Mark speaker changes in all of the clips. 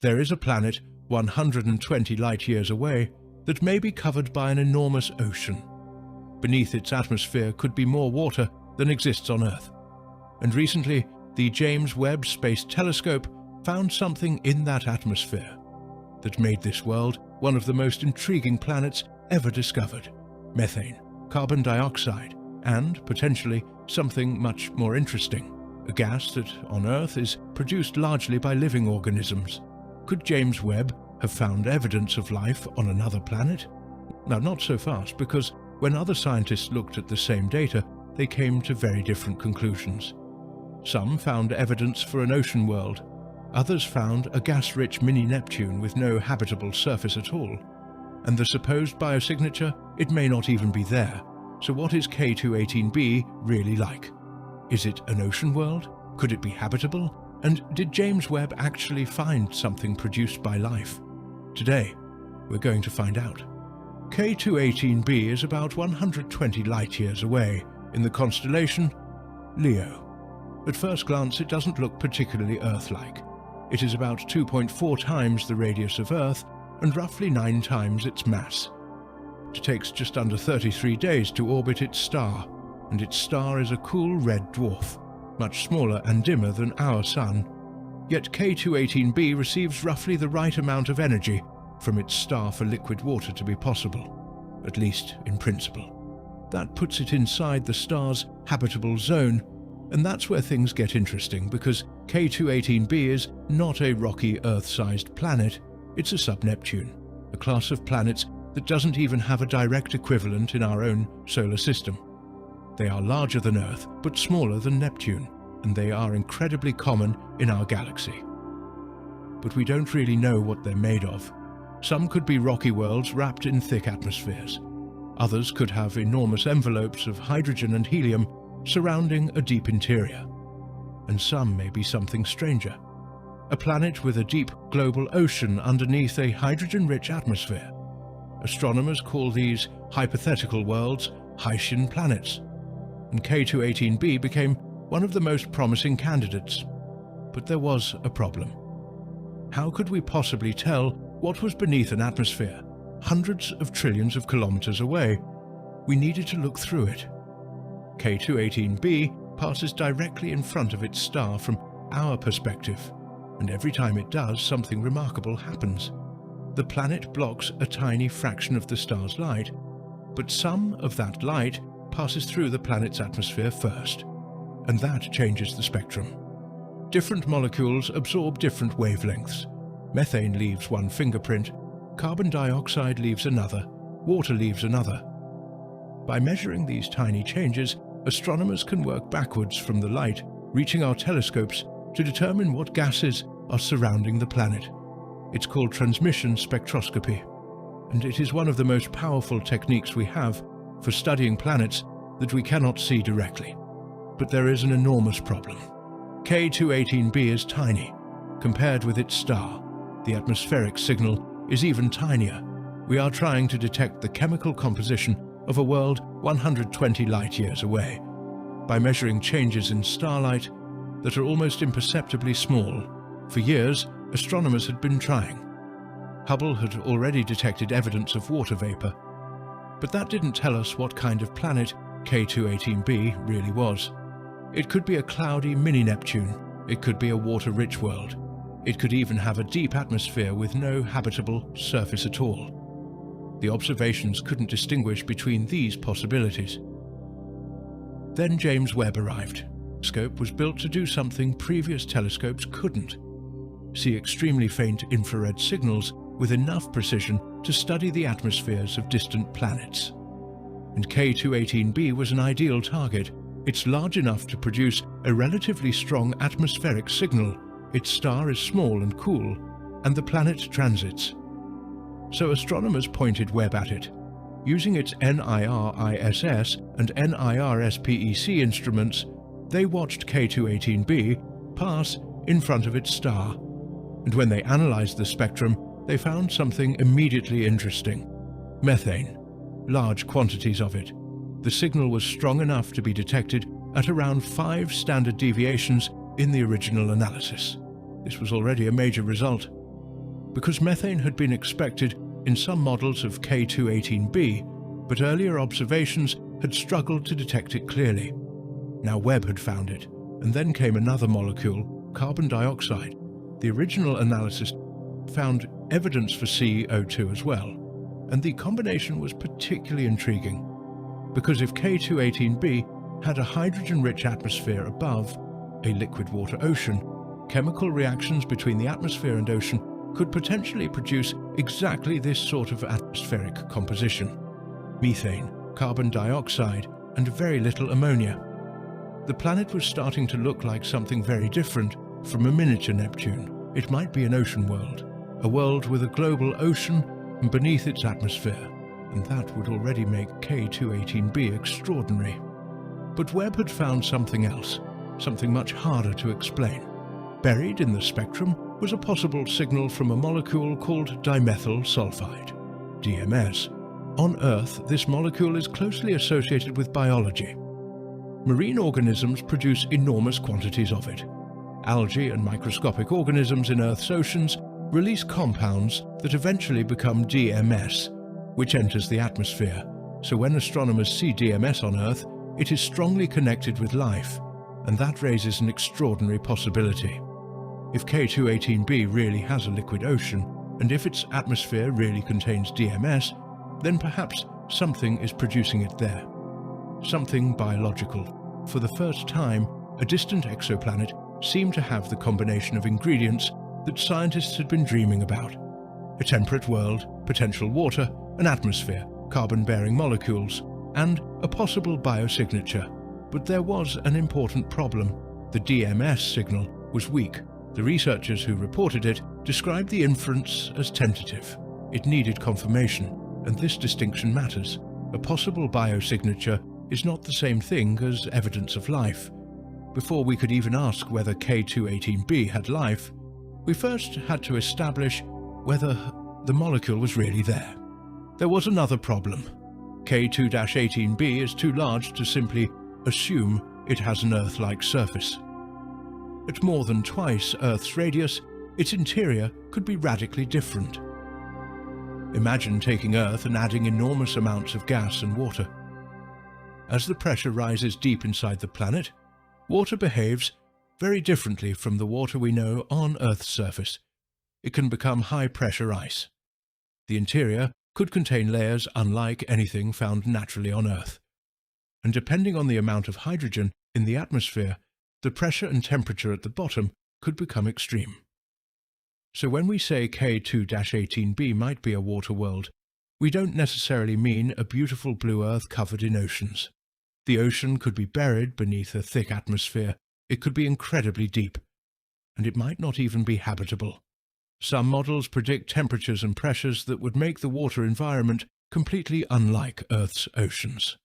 Speaker 1: There is a planet 120 light-years away that may be covered by an enormous ocean. Beneath its atmosphere could be more water than exists on Earth. And recently, the James Webb Space Telescope found something in that atmosphere that made this world one of the most intriguing planets ever discovered: methane, carbon dioxide, and, potentially, something much more interesting, a gas that, on Earth, is produced largely by living organisms. Could James Webb have found evidence of life on another planet? Now, not so fast, because when other scientists looked at the same data, they came to very different conclusions. Some found evidence for an ocean world. Others found a gas-rich mini-Neptune with no habitable surface at all. And the supposed biosignature, it may not even be there. So what is K2-18b really like? Is it an ocean world? Could it be habitable? And did James Webb actually find something produced by life? Today, we're going to find out. K2-18b is about 120 light-years away in the constellation Leo. At first glance, it doesn't look particularly Earth-like. It is about 2.4 times the radius of Earth and roughly 9 times its mass. It takes just under 33 days to orbit its star, and its star is a cool red dwarf, much smaller and dimmer than our Sun. Yet K2-18b receives roughly the right amount of energy from its star for liquid water to be possible, at least in principle. That puts it inside the star's habitable zone, and that's where things get interesting, because K2-18b is not a rocky Earth-sized planet, it's a sub-Neptune, a class of planets that doesn't even have a direct equivalent in our own solar system. They are larger than Earth, but smaller than Neptune, and they are incredibly common in our galaxy. But we don't really know what they're made of. Some could be rocky worlds wrapped in thick atmospheres. Others could have enormous envelopes of hydrogen and helium surrounding a deep interior. And some may be something stranger. A planet with a deep global ocean underneath a hydrogen-rich atmosphere. Astronomers call these hypothetical worlds Hycean planets, and K2-18b became one of the most promising candidates. But there was a problem. How could we possibly tell what was beneath an atmosphere, hundreds of trillions of kilometers away? We needed to look through it. K2-18b passes directly in front of its star from our perspective, and every time it does, something remarkable happens. The planet blocks a tiny fraction of the star's light, but some of that light passes through the planet's atmosphere first, and that changes the spectrum. Different molecules absorb different wavelengths. Methane leaves one fingerprint, carbon dioxide leaves another, water leaves another. By measuring these tiny changes, astronomers can work backwards from the light reaching our telescopes to determine what gases are surrounding the planet. It's called transmission spectroscopy, and it is one of the most powerful techniques we have for studying planets that we cannot see directly. But there is an enormous problem. K2-18b is tiny. Compared with its star, the atmospheric signal is even tinier. We are trying to detect the chemical composition of a world 120 light-years away by measuring changes in starlight that are almost imperceptibly small. For years, astronomers had been trying. Hubble had already detected evidence of water vapor, but that didn't tell us what kind of planet K2-18b really was. It could be a cloudy mini-Neptune. It could be a water-rich world. It could even have a deep atmosphere with no habitable surface at all. The observations couldn't distinguish between these possibilities. Then James Webb arrived. The telescope was built to do something previous telescopes couldn't: see extremely faint infrared signals with enough precision to study the atmospheres of distant planets. And K2-18b was an ideal target. It's large enough to produce a relatively strong atmospheric signal. Its star is small and cool, and the planet transits. So astronomers pointed Webb at it. Using its NIRISS and NIRSPEC instruments, they watched K2-18b pass in front of its star. And when they analyzed the spectrum, they found something immediately interesting: methane, large quantities of it. The signal was strong enough to be detected at around 5 standard deviations in the original analysis. This was already a major result. because methane had been expected in some models of K2-18b, but earlier observations had struggled to detect it clearly. Now Webb had found it, and then came another molecule, carbon dioxide. The original analysis found evidence for CO2 as well, and the combination was particularly intriguing, because if K2-18b had a hydrogen-rich atmosphere above a liquid water ocean, chemical reactions between the atmosphere and ocean could potentially produce exactly this sort of atmospheric composition: methane, carbon dioxide, and very little ammonia. The planet was starting to look like something very different from a miniature Neptune. It might be an ocean world, a world with a global ocean beneath its atmosphere, and that would already make K2-18b extraordinary. But Webb had found something else, something much harder to explain. Buried in the spectrum was a possible signal from a molecule called dimethyl sulfide, DMS. On Earth, this molecule is closely associated with biology. Marine organisms produce enormous quantities of it. Algae and microscopic organisms in Earth's oceans release compounds that eventually become DMS, which enters the atmosphere. So when astronomers see DMS on Earth, it is strongly connected with life, and that raises an extraordinary possibility. If K2-18b really has a liquid ocean, and if its atmosphere really contains DMS, then perhaps something is producing it there. Something biological. For the first time, a distant exoplanet seemed to have the combination of ingredients that scientists had been dreaming about. A temperate world, potential water, an atmosphere, carbon-bearing molecules, and a possible biosignature. But there was an important problem. The DMS signal was weak. The researchers who reported it described the inference as tentative. It needed confirmation, and this distinction matters. A possible biosignature is not the same thing as evidence of life. Before we could even ask whether K2-18b had life, we first had to establish whether the molecule was really there. There was another problem. K2-18b is too large to simply assume it has an Earth-like surface. At more than twice Earth's radius, its interior could be radically different. Imagine taking Earth and adding enormous amounts of gas and water. As the pressure rises deep inside the planet, water behaves very differently from the water we know on Earth's surface. It can become high-pressure ice. The interior could contain layers unlike anything found naturally on Earth. And depending on the amount of hydrogen in the atmosphere, the pressure and temperature at the bottom could become extreme. So when we say K2-18b might be a water world, we don't necessarily mean a beautiful blue Earth covered in oceans. The ocean could be buried beneath a thick atmosphere. It could be incredibly deep, and it might not even be habitable. Some models predict temperatures and pressures that would make the water environment completely unlike Earth's oceans.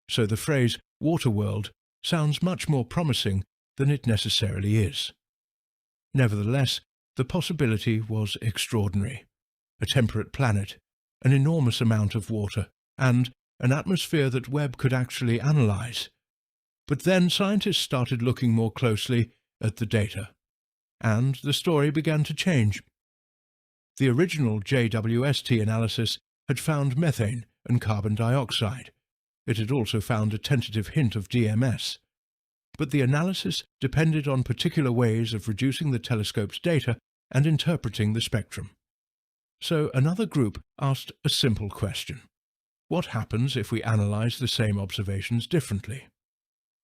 Speaker 1: So the phrase water world sounds much more promising than it necessarily is. Nevertheless, the possibility was extraordinary. A temperate planet, an enormous amount of water, and an atmosphere that Webb could actually analyze. But then scientists started looking more closely at the data, and the story began to change. The original JWST analysis had found methane and carbon dioxide. It had also found a tentative hint of DMS. But the analysis depended on particular ways of reducing the telescope's data and interpreting the spectrum. So another group asked a simple question. What happens if we analyze the same observations differently?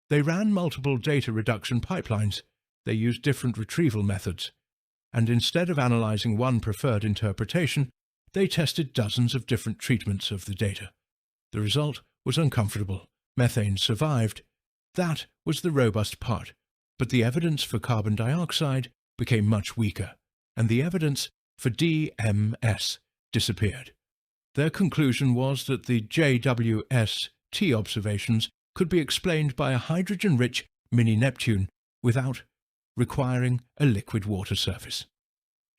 Speaker 1: They ran multiple data reduction pipelines. They used different retrieval methods. And instead of analyzing one preferred interpretation, they tested dozens of different treatments of the data. The result was uncomfortable. Methane survived. That was the robust part. But the evidence for carbon dioxide became much weaker, and the evidence for DMS disappeared. Their conclusion was that the JWST observations could be explained by a hydrogen-rich mini-Neptune without requiring a liquid water surface.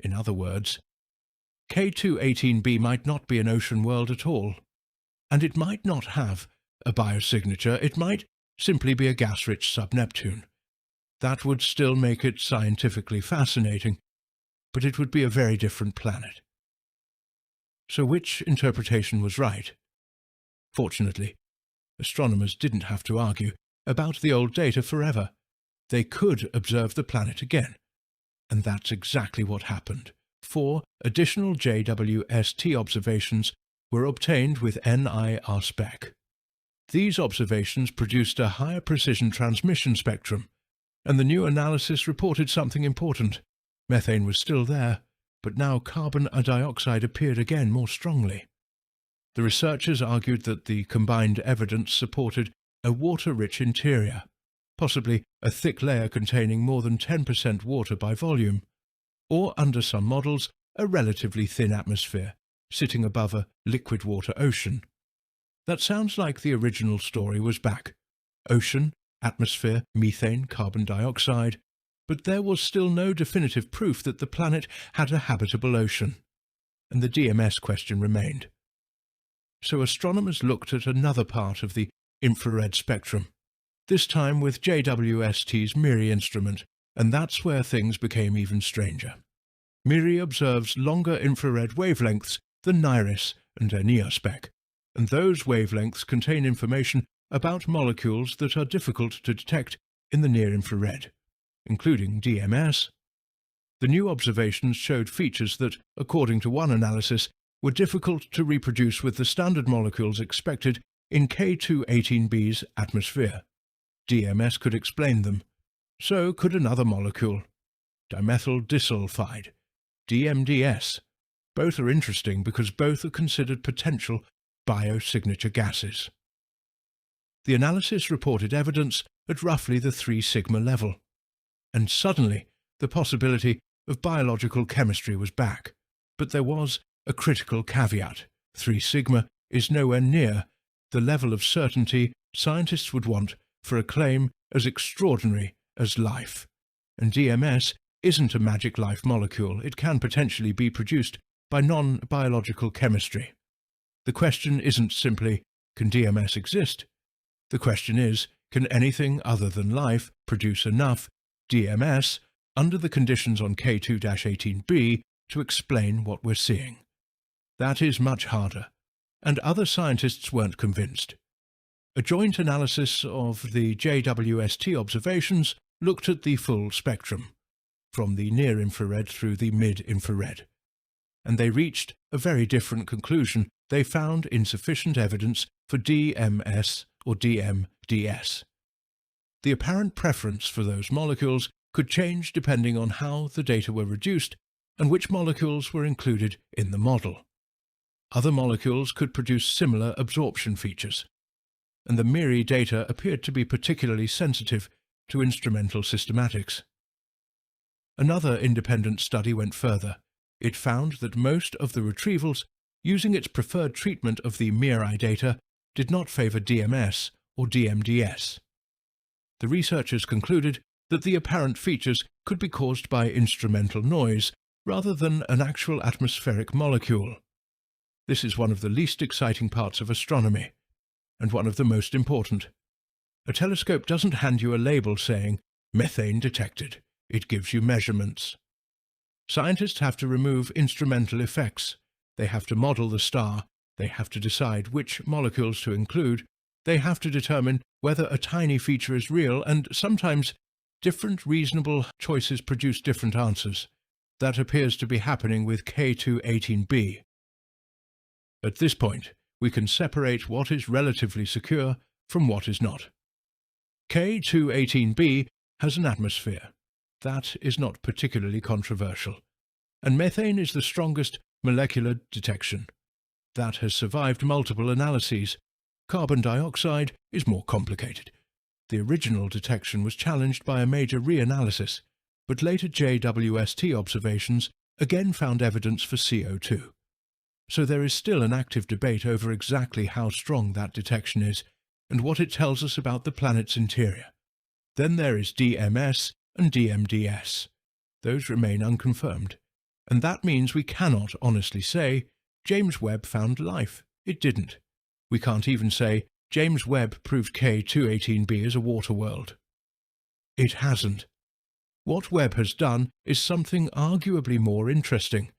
Speaker 1: In other words, K2-18b might not be an ocean world at all, and it might not have a biosignature. It might simply be a gas-rich sub-Neptune. That would still make it scientifically fascinating, but it would be a very different planet. So which interpretation was right? Fortunately, astronomers didn't have to argue about the old data forever. They could observe the planet again. And that's exactly what happened. 4 additional JWST observations were obtained with NIR spec. These observations produced a higher precision transmission spectrum, and the new analysis reported something important. Methane was still there, but now carbon dioxide appeared again more strongly. The researchers argued that the combined evidence supported a water-rich interior, possibly a thick layer containing more than 10% water by volume, or under some models, a relatively thin atmosphere, sitting above a liquid water ocean. That sounds like the original story was back. Ocean, atmosphere, methane, carbon dioxide, but there was still no definitive proof that the planet had a habitable ocean, and the DMS question remained. So astronomers looked at another part of the infrared spectrum, this time with JWST's MIRI instrument, and that's where things became even stranger. MIRI observes longer infrared wavelengths than NIRIS and NIR-spec, and those wavelengths contain information about molecules that are difficult to detect in the near-infrared, including DMS. The new observations showed features that, according to one analysis, were difficult to reproduce with the standard molecules expected in K2-18b's atmosphere. DMS could explain them. So could another molecule, dimethyl disulfide, DMDS. Both are interesting because both are considered potential biosignature gases. The analysis reported evidence at roughly the 3 sigma level, and suddenly the possibility of biological chemistry was back. But there was a critical caveat. 3 sigma is nowhere near the level of certainty scientists would want for a claim as extraordinary as life. And DMS isn't a magic life molecule. It can potentially be produced by non-biological chemistry. The question isn't simply, can DMS exist? The question is, can anything other than life produce enough DMS under the conditions on K2-18b to explain what we're seeing? That is much harder, and other scientists weren't convinced. A joint analysis of the JWST observations looked at the full spectrum, from the near-infrared through the mid-infrared, and they reached a very different conclusion. They found insufficient evidence for DMS or DMDS. The apparent preference for those molecules could change depending on how the data were reduced and which molecules were included in the model. Other molecules could produce similar absorption features, and the MIRI data appeared to be particularly sensitive to instrumental systematics. Another independent study went further. It found that most of the retrievals using its preferred treatment of the MIRI data did not favor DMS or DMDS. The researchers concluded that the apparent features could be caused by instrumental noise rather than an actual atmospheric molecule. This is one of the least exciting parts of astronomy, and one of the most important. A telescope doesn't hand you a label saying, methane detected. It gives you measurements. Scientists have to remove instrumental effects. They have to model the star. They have to decide which molecules to include. They have to determine whether a tiny feature is real, and sometimes different reasonable choices produce different answers. That appears to be happening with K2-18b. At this point, we can separate what is relatively secure from what is not. K2-18b has an atmosphere. That is not particularly controversial. And methane is the strongest molecular detection. That has survived multiple analyses. Carbon dioxide is more complicated. The original detection was challenged by a major reanalysis, but later JWST observations again found evidence for CO2. So there is still an active debate over exactly how strong that detection is and what it tells us about the planet's interior. Then there is DMS and DMDS. Those remain unconfirmed, and that means we cannot honestly say James Webb found life. It didn't. We can't even say James Webb proved K2-18b is a water world. It hasn't. What Webb has done is something arguably more interesting.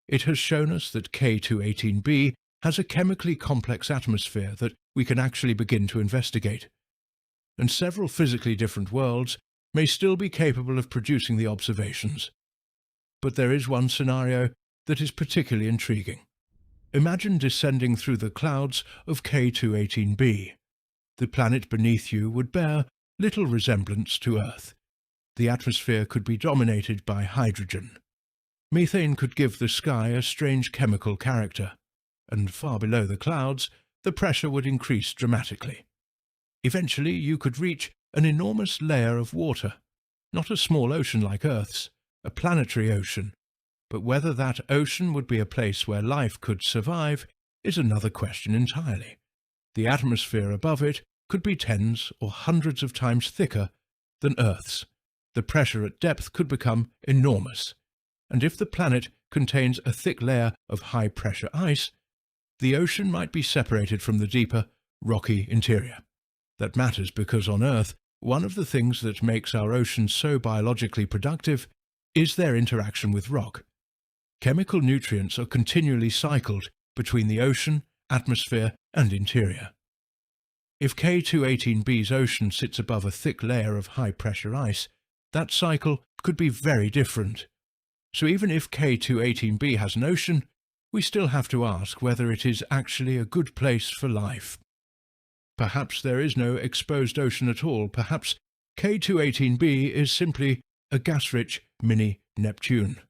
Speaker 1: It has shown us that K2-18b has a chemically complex atmosphere that we can actually begin to investigate. And several physically different worlds may still be capable of producing the observations. But there is one scenario that is particularly intriguing. Imagine descending through the clouds of K2-18b. The planet beneath you would bear little resemblance to Earth. The atmosphere could be dominated by hydrogen. Methane could give the sky a strange chemical character, and far below the clouds, the pressure would increase dramatically. Eventually, you could reach an enormous layer of water, not a small ocean like Earth's, a planetary ocean. But whether that ocean would be a place where life could survive is another question entirely. The atmosphere above it could be tens or hundreds of times thicker than Earth's. The pressure at depth could become enormous, and if the planet contains a thick layer of high-pressure ice, the ocean might be separated from the deeper, rocky interior. That matters because on Earth, one of the things that makes our oceans so biologically productive is their interaction with rock. Chemical nutrients are continually cycled between the ocean, atmosphere, and interior. If K2-18b's ocean sits above a thick layer of high-pressure ice, that cycle could be very different. So even if K2-18b has an ocean, we still have to ask whether it is actually a good place for life. Perhaps there is no exposed ocean at all. Perhaps K2-18b is simply a gas-rich mini-Neptune.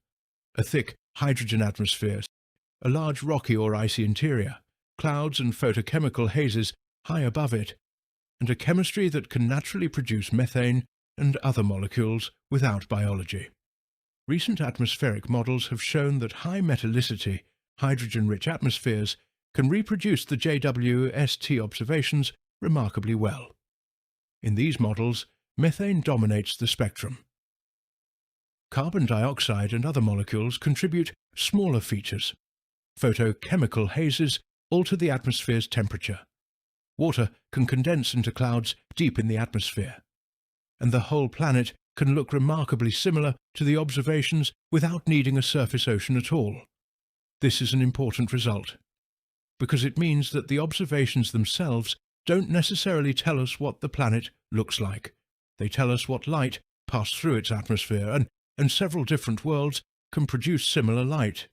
Speaker 1: A thick hydrogen atmosphere, a large rocky or icy interior, clouds and photochemical hazes high above it, and a chemistry that can naturally produce methane and other molecules without biology. Recent atmospheric models have shown that high metallicity, hydrogen-rich atmospheres can reproduce the JWST observations remarkably well. In these models, methane dominates the spectrum. Carbon dioxide and other molecules contribute smaller features. Photochemical hazes alter the atmosphere's temperature. Water can condense into clouds deep in the atmosphere, and the whole planet can look remarkably similar to the observations without needing a surface ocean at all. This is an important result, because it means that the observations themselves don't necessarily tell us what the planet looks like. They tell us what light passed through its atmosphere, and several different worlds can produce similar light.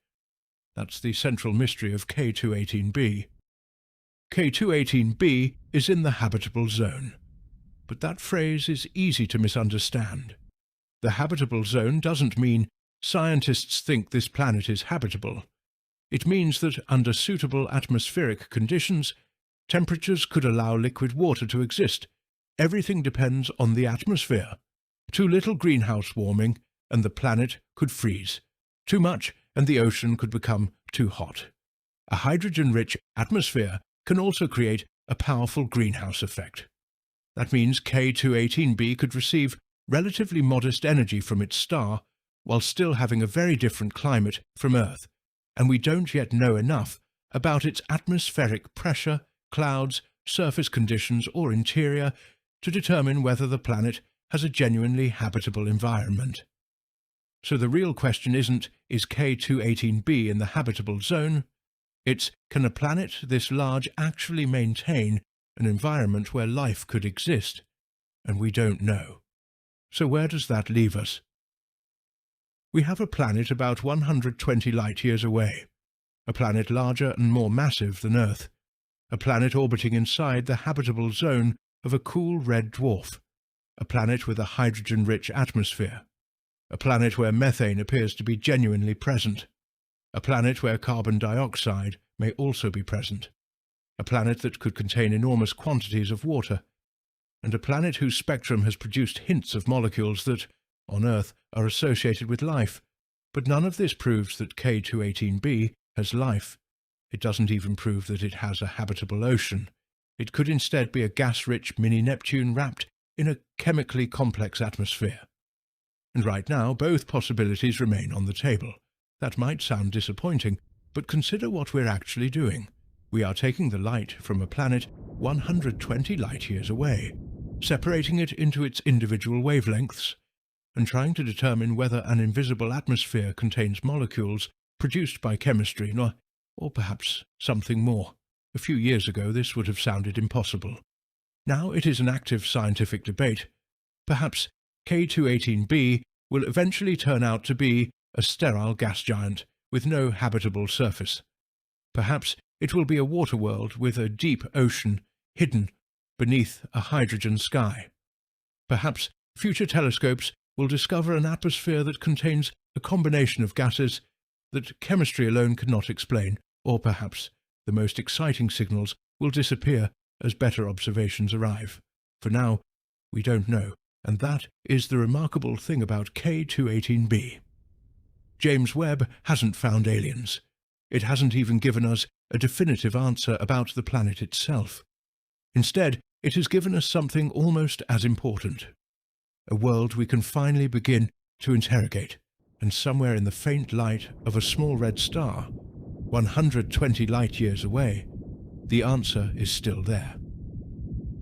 Speaker 1: That's the central mystery of K2-18b. K2-18b is in the habitable zone. But that phrase is easy to misunderstand. The habitable zone doesn't mean scientists think this planet is habitable. It means that under suitable atmospheric conditions, temperatures could allow liquid water to exist. Everything depends on the atmosphere. Too little greenhouse warming, and the planet could freeze. Too much, and the ocean could become too hot. A hydrogen-rich atmosphere can also create a powerful greenhouse effect. That means K2-18b could receive relatively modest energy from its star while still having a very different climate from Earth, and we don't yet know enough about its atmospheric pressure, clouds, surface conditions, or interior to determine whether the planet has a genuinely habitable environment. So the real question isn't, is K2-18b in the habitable zone? It's, can a planet this large actually maintain an environment where life could exist? And we don't know. So where does that leave us? We have a planet about 120 light-years away, a planet larger and more massive than Earth, a planet orbiting inside the habitable zone of a cool red dwarf, a planet with a hydrogen-rich atmosphere, a planet where methane appears to be genuinely present, a planet where carbon dioxide may also be present, a planet that could contain enormous quantities of water, and a planet whose spectrum has produced hints of molecules that, on Earth, are associated with life. But none of this proves that K2-18b has life. It doesn't even prove that it has a habitable ocean. It could instead be a gas-rich mini-Neptune wrapped in a chemically complex atmosphere. And right now, both possibilities remain on the table. That might sound disappointing, but consider what we're actually doing. We are taking the light from a planet 120 light-years away, separating it into its individual wavelengths, and trying to determine whether an invisible atmosphere contains molecules produced by chemistry, or perhaps something more. A few years ago this would have sounded impossible. Now it is an active scientific debate. Perhaps K2-18b will eventually turn out to be a sterile gas giant with no habitable surface. Perhaps it will be a water world with a deep ocean hidden beneath a hydrogen sky. Perhaps future telescopes will discover an atmosphere that contains a combination of gases that chemistry alone cannot explain, or perhaps the most exciting signals will disappear as better observations arrive. For now, we don't know, and that is the remarkable thing about K2-18b. James Webb hasn't found aliens. It hasn't even given us a definitive answer about the planet itself. Instead, it has given us something almost as important. A world we can finally begin to interrogate, and somewhere in the faint light of a small red star, 120 light-years away, the answer is still there.